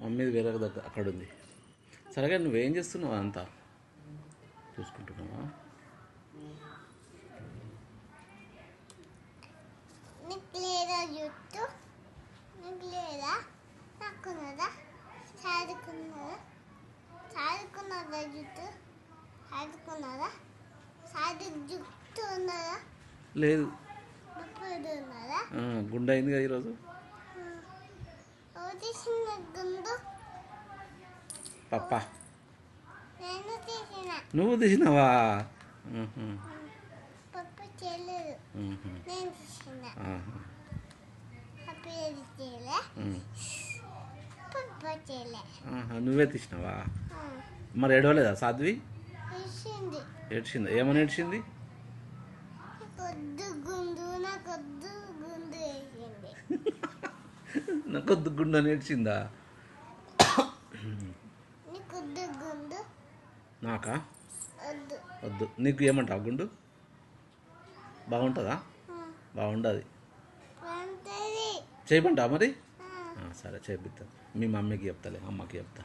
మమ్మీది వేరే దగ్గర అక్కడ ఉంది. సరేగా నువ్వేం చేస్తున్నావు అంతా చూసుకుంటున్నావా? లేదు, గుండె అయింది కదా ఈరోజు. పప్పా నువ్వు తీసినావా? నువ్వే తీసినావా? మరి ఏడవలేదా సాధ్వి? ఏడ్చింది. ఏమని ఏడ్చింది? నాకొద్దు గుండు అని ఏడ్చిందా? నాకా? వద్దు. నీకు ఏమంటావు గుండు? బాగుంటుందా? బాగుండదు. చేయమంటావా మరి? సరే చేపిస్తా. మీ మమ్మీకి చెప్తాలే, అమ్మకి చెప్తా.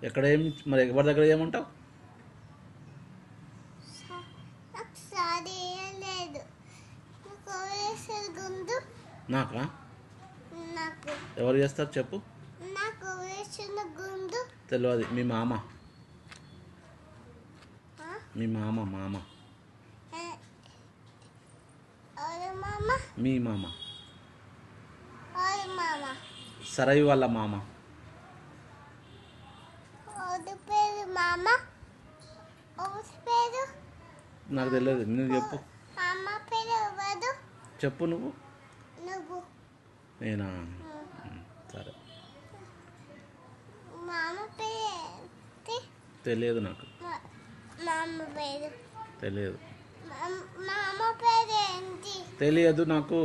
ఎక్కడ ఏమి మరి ఎవరి దగ్గర ఏమంటావు? నాకా? ఎవరు చేస్తారు చెప్పు? తెలియదు. మీ మామ. మీ మామ. మీ మామ సరయి వాళ్ళ మామ. నాకు తెలియదు. నువ్వు చెప్పు. చెప్పు నువ్వు. నేనా? సరే. తెలియదు నాకు. తెలియదు నాకు.